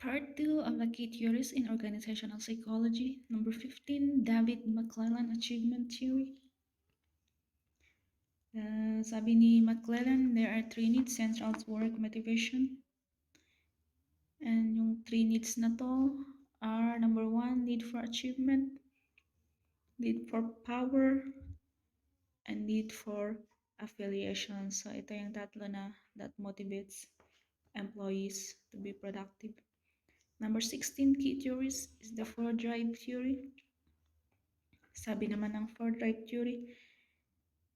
Part 2 of the key theories in organizational psychology. Number 15, David McClellan Achievement Theory. Sabi ni McClellan, there are three needs central to work motivation. And yung three needs na to are number 1, need for achievement, need for power, and need for affiliation. So ito yung tatlo na that motivates employees to be productive. Number 16 key theories is the 4-drive theory. Sabi naman ng 4-drive theory,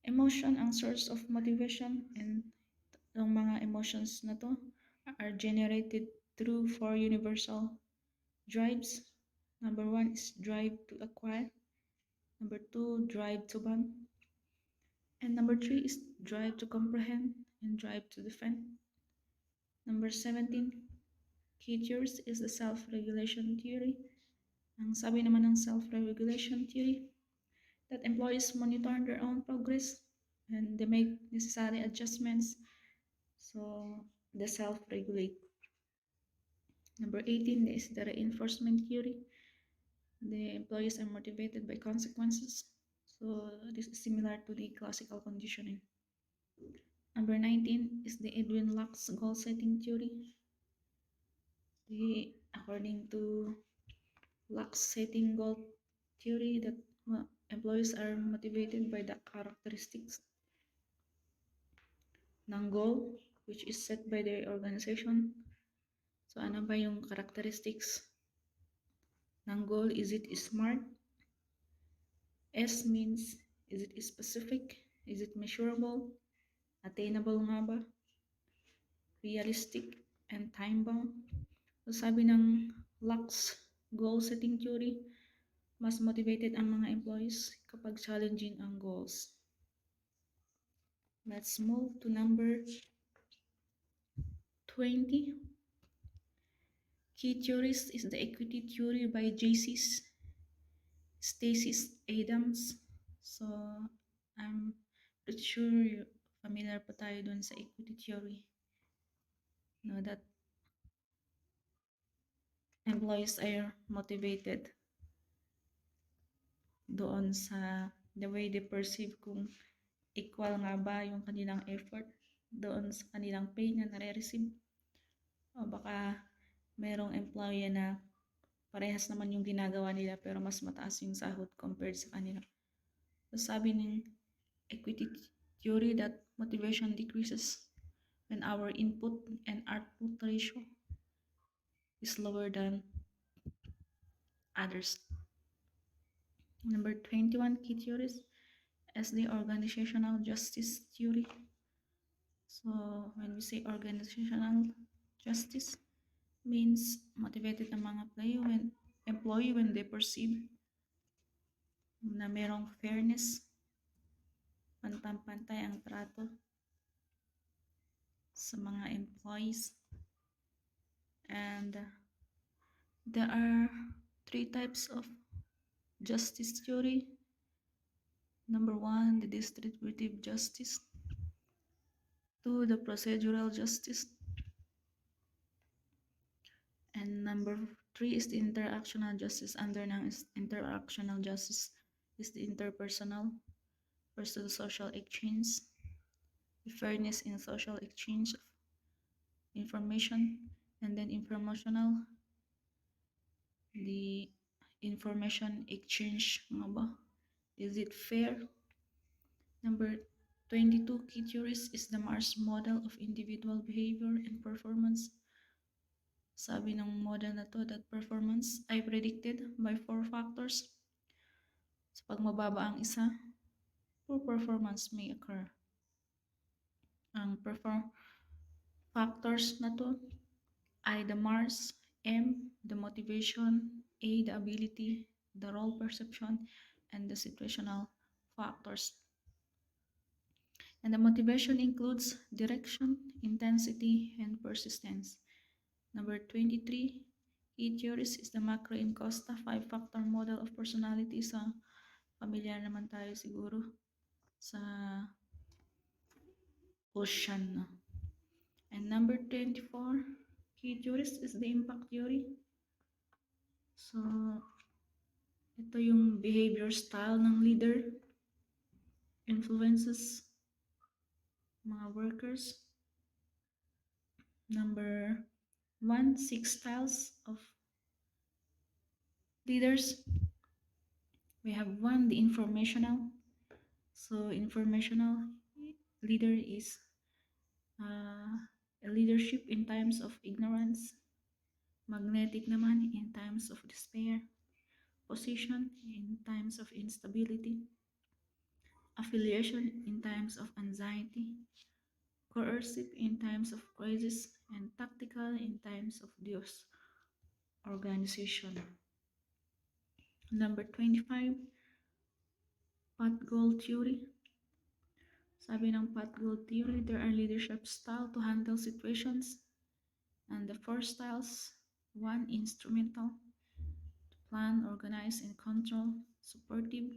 emotion ang source of motivation, and ang mga emotions na to are generated through 4 universal drives. Number 1 is drive to acquire. Number 2, drive to bond. And number 3 is drive to comprehend and drive to defend. Number 17 key theories is the self-regulation theory. Ang sabi naman ng self-regulation theory, that employees monitor their own progress and they make necessary adjustments, so they self-regulate. Number 18 is the reinforcement theory. The employees are motivated by consequences, so this is similar to the classical conditioning. Number 19 is the Edwin Locke's goal setting theory. According to Locke's setting goal theory, that employees are motivated by the characteristics ng goal which is set by the organization. So ano ba yung characteristics ng goal? Is it smart? S means, is it specific? Is it measurable? Attainable nga ba? Realistic and time-bound? So sabi ng Locke's goal setting theory, mas motivated ang mga employees kapag challenging ang goals. Let's move to number 20. Key theories is the equity theory by Stacy Adams. So I'm pretty sure you're familiar pa tayo dun sa equity theory. No, that employees are motivated doon sa the way they perceive kung equal nga ba yung kanilang effort doon sa kanilang pay na nare-receive. O baka merong employee na parehas naman yung ginagawa nila pero mas mataas yung sahod compared sa kanila. So sabi ng equity theory that motivation decreases when our input and output ratio is lower than others. Number 21 key theories is the organizational justice theory. So when we say organizational justice, means motivated ang mga employee when they perceive na merong fairness, pantang-pantay ang trato sa mga employees. And there are 3 types of justice theory. Number 1, the distributive justice. 2, the procedural justice. And number 3 is the interactional justice. Under ng interactional justice is the interpersonal versus social exchange, the fairness in social exchange of information, and then informational, the information exchange nga ba? Is it fair? Number 22 key theories is the Mars model of individual behavior and performance. Sabi ng model na to that performance ay predicted by 4 factors. So pag mababa ang isa, poor performance may occur. Ang factors na to ay the Mars, M, the motivation, A, the ability, the role perception, and the situational factors. And the motivation includes direction, intensity, and persistence. Number 23, key theories is the Macro and Costa 5-factor model of personality. So, familiar naman tayo siguro sa ocean. And number 24 key theories is the impact theory. So, ito yung behavior style ng leader, influences mga workers. Number 1, 6 styles of leaders. We have 1, the informational. So, informational leader is a leadership in times of ignorance. Magnetic naman in times of despair. Position in times of instability. Affiliation in times of anxiety. Coercive in times of crisis. And tactical in times of disorganization. Number 25, pot goal theory. Sabi ng pot goal theory, there are leadership style to handle situations. And the 4 styles, 1, instrumental, plan, organize, and control, supportive,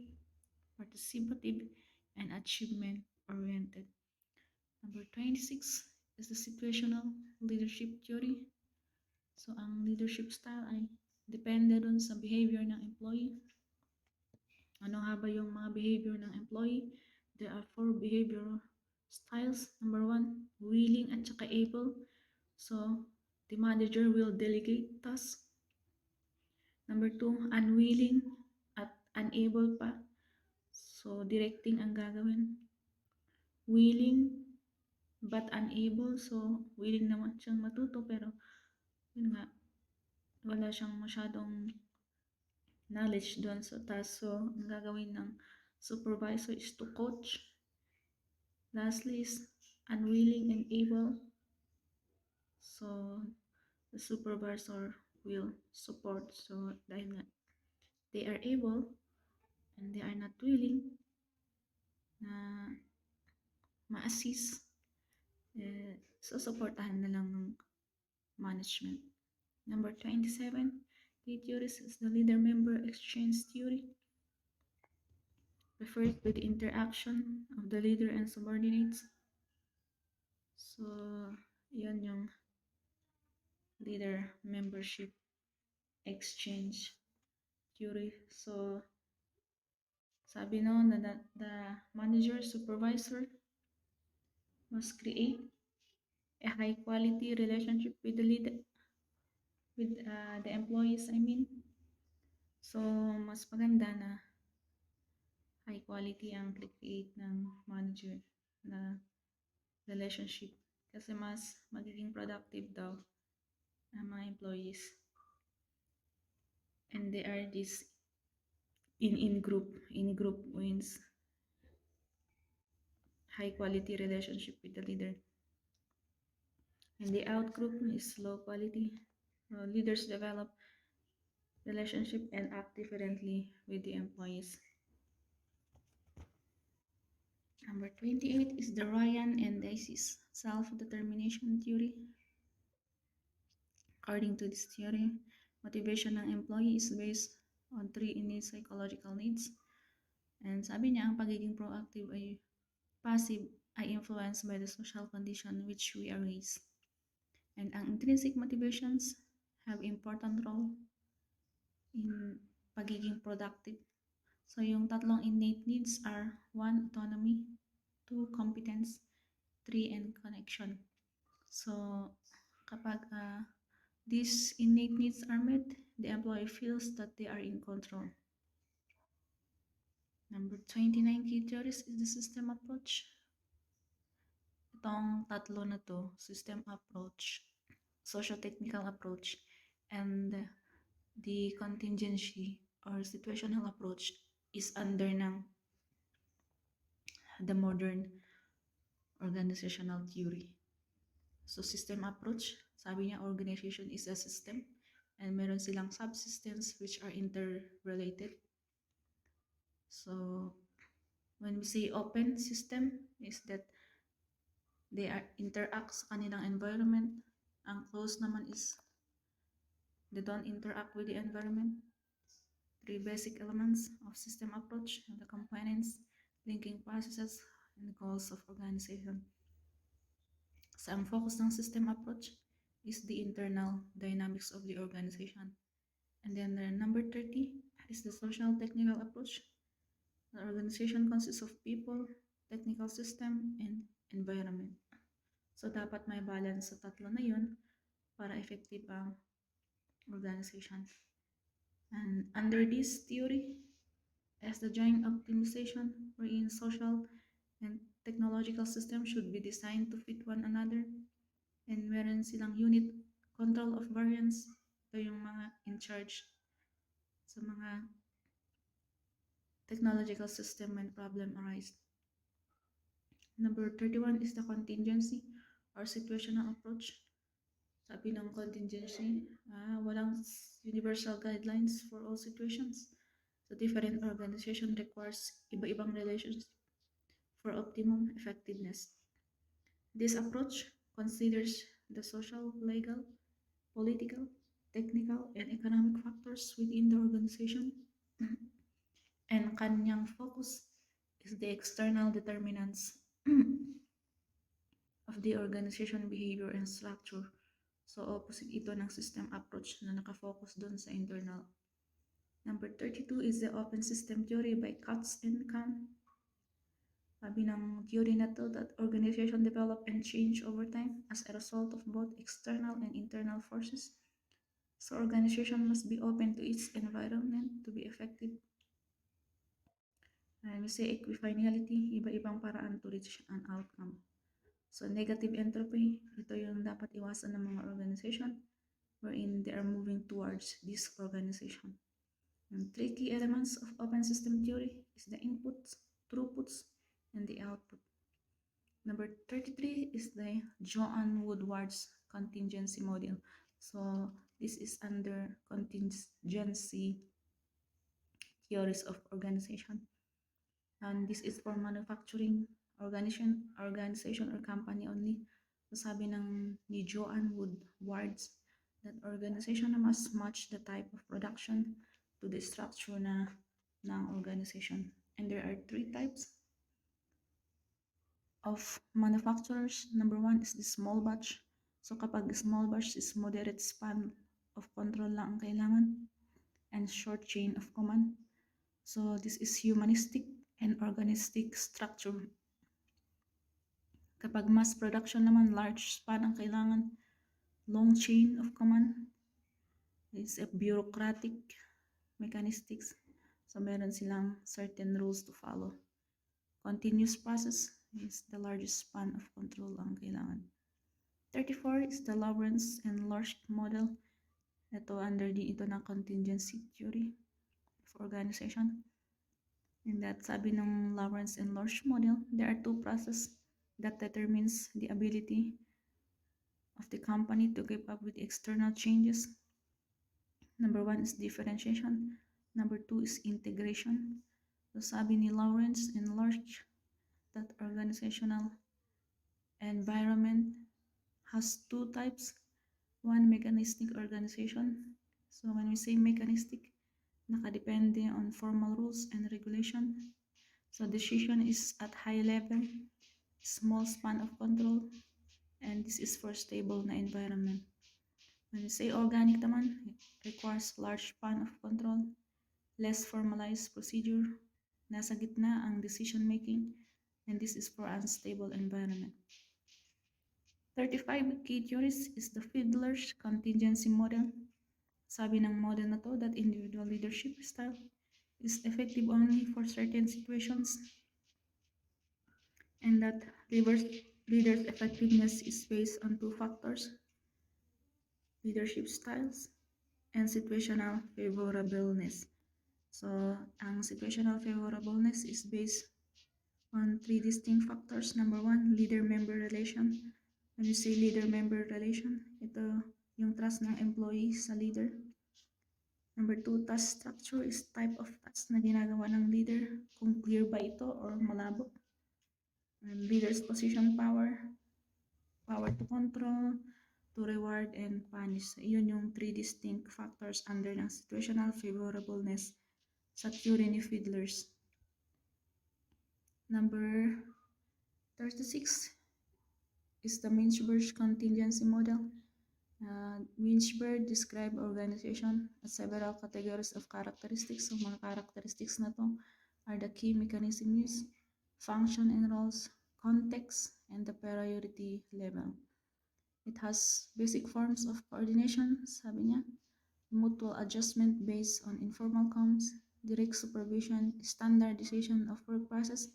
participative, and achievement-oriented. Number 26 is the situational leadership theory. So, ang leadership style ay depende dun sa behavior ng employee. Ano nga ba yung mga behavior ng employee? There are 4 behavioral styles. Number 1, willing at saka able. So, the manager will delegate tasks. Number 2, unwilling at unable pa. So, directing ang gagawin. Willing but unable. So, willing naman siyang matuto pero yun nga, wala siyang masyadong knowledge doon sa task. So, ang gagawin ng supervisor is to coach. Lastly is unwilling and able. So, the supervisor will support. So, dahil nga they are able and they are not willing na ma-assist, so supportahan na lang ng management. Number 27, key theories is the leader-member exchange theory. Refers to the interaction of the leader and subordinates. So, yun yung leader membership exchange theory. So, sabi no na the manager supervisor must create a high quality relationship with the leader, with the employees, I mean. So, mas maganda na high quality ang create ng manager na relationship kasi mas magiging productive daw ang mga employees. And they are this in group wins high quality relationship with the leader. And the out group is low quality. Leaders develop relationship and act differently with the employees. Number 28 is the Ryan and Dicey's self-determination theory. According to this theory, motivation ng employee is based on 3 innate psychological needs. And sabi niya, ang pagiging proactive ay passive ay influenced by the social condition which we are raised. And ang intrinsic motivations have important role in pagiging productive. So, yung tatlong innate needs are 1, autonomy, 2, competence, 3, and connection. So, kapag these innate needs are met, the employee feels that they are in control. Number 29 key theories is the system approach. Itong tatlo na to, system approach, socio-technical approach, and the contingency or situational approach is under ng the modern organizational theory. So, system approach, sabi niya organization is a system and meron silang subsystems which are interrelated. So, when we say open system is that they are interact sa kanilang environment. Ang closed naman is they don't interact with the environment. 3 basic elements of system approach, the components, linking processes, and goals of organization. So, ang focus ng system approach is the internal dynamics of the organization. And then number 30 is the social technical approach. The organization consists of people, technical system, and environment. So dapat may balance sa tatlo na yun para effective ang organization. And under this theory, as the joint optimization wherein social and technological systems should be designed to fit one another, and meron silang unit control of variance, ito yung mga in charge sa mga technological system when problem arise. Number 31 is the contingency or situational approach. Sabi ng contingency, walang universal guidelines for all situations. So different organization requires iba-ibang relationship for optimum effectiveness. This approach considers the social, legal, political, technical, and economic factors within the organization, and kanyang focus is the external determinants of the organization behavior and structure. So opposite ito ng system approach na nakafocus doon sa internal. Number 32 is the open system theory by Katz and Kahn. Sabi ng theory na to that organization develop and change over time as a result of both external and internal forces. So organization must be open to its environment to be effective. And we say equifinality, iba-ibang paraan to reach an outcome. So negative entropy, ito yung dapat iwasan ng mga organization wherein they are moving towards this organization. And three key elements of open system theory is the inputs, throughputs, and the output. Number 33 is the Joan Woodward's contingency model. So this is under contingency theories of organization. And this is for manufacturing organization or company only. So sabi ni Joan Woodward's that organization must match the type of production to the structure ng organization. And there are three types of manufacturers. Number one is the small batch. So kapag small batch is moderate span of control lang ang kailangan and short chain of command. So this is humanistic and organistic structure. Kapag mass production naman, large span ang kailangan, long chain of command. It's a bureaucratic mechanistics. So meron silang certain rules to follow. Continuous process is the largest span of control ang kailangan. 34 is the Lawrence and Lorsch model. Ito under ito na contingency theory of organization. In that, sabi ng Lawrence and Lorsch model, there are two processes that determines the ability of the company to keep up with external changes. Number one is differentiation. Number two is integration. So sabi ni Lawrence and Lorsch that organizational environment has two types. One, mechanistic organization. So when we say mechanistic, nakadepende on formal rules and regulation. So decision is at high level, small span of control, and this is for stable na environment. When we say organic naman, it requires large span of control, less formalized procedure, nasa gitna ang decision making, and this is for unstable environment. 35 key theories is the Fiedler's contingency model. Sabi ng model na to that individual leadership style is effective only for certain situations, and that leaders' effectiveness is based on two factors: leadership styles and situational favorableness. So, ang situational favorableness is based on three distinct factors. Number one, leader-member relation. When you say leader-member relation, ito yung trust ng employee sa leader. Number two, task structure is type of task na ginagawa ng leader, kung clear ba ito or malabo. And leader's position power, power to control, to reward, and punish. Yun yung three distinct factors under ng situational favorableness sa theory ni Fiedler's. Number 36 is the Mintzberg contingency model. Winchberg described organization as several categories of characteristics. So mga characteristics na to are the key mechanisms, function and roles, context, and the priority level. It has basic forms of coordination, sabi niya, mutual adjustment based on informal comms, direct supervision, standardization of work process,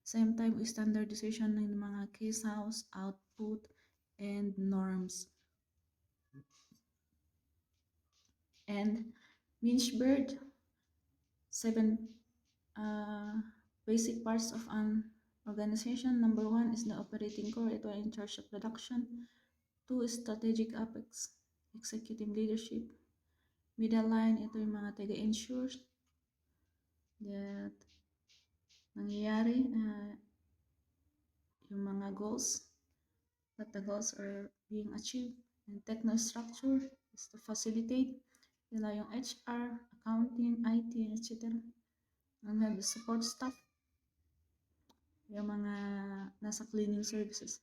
same time standardization ng mga case house, output, and norms. And Winchberg, 7 basic parts of an organization. Number 1 is the operating core. Ito ay in charge of production. 2 is strategic apex, executive leadership. Middle line, ito yung mga taga-ensure that nangyayari yung mga goals, that the goals are being achieved. And technostructure is to facilitate nila yung HR, accounting, IT, etc. And then the support staff, yung mga nasa cleaning services.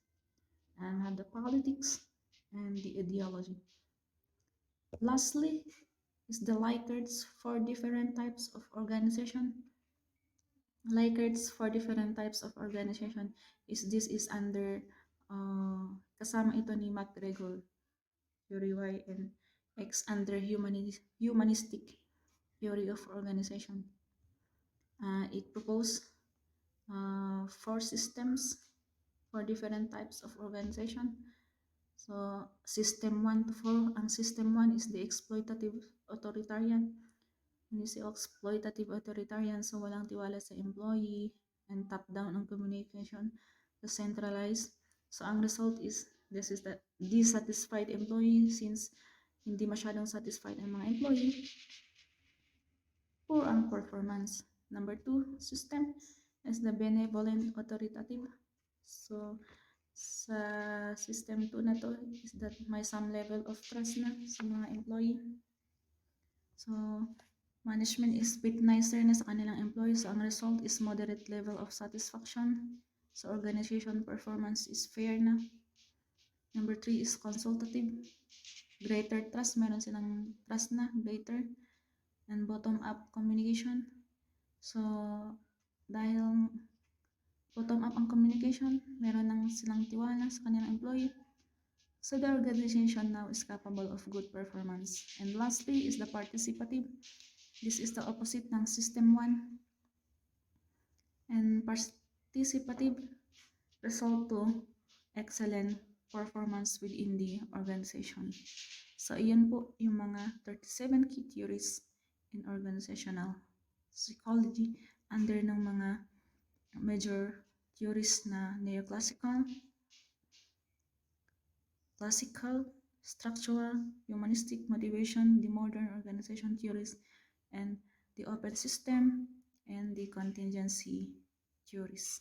And have the politics and the ideology. Lastly is the Likers for different types of organization. Likers for different types of organization this is under kasama ito ni McGregor, theory Y, and X under humanistic theory of organization. It proposed 4 systems for different types of organization. So, system 1 to 4. Ang system 1 is the exploitative authoritarian. When you say exploitative authoritarian, so walang tiwala sa employee and top-down ang communication, the centralized. So, ang result is, this is the dissatisfied employee since hindi masyadong satisfied ang mga employee. Poor ang performance. Number 2 system is the benevolent authoritative. So, sa system 2 na to is that may some level of trust na sa mga employee. So, management is bit nicer na sa kanilang employees. So, ang result is moderate level of satisfaction. So, organization performance is fair na. Number 3 is consultative. Greater trust. Meron silang trust na. Greater. And bottom-up communication. So, dahil bottom-up ang communication, meron nang silang tiwala sa kanilang employee. So, the organization now is capable of good performance. And lastly is the participative. This is the opposite ng system 1. And participative result to excellent performance within the organization. So, iyan po yung mga 37 key theories in organizational psychology under ng mga major theories na neoclassical, classical, structural, humanistic, motivation, the modern organization theories, and the open system, and the contingency theories.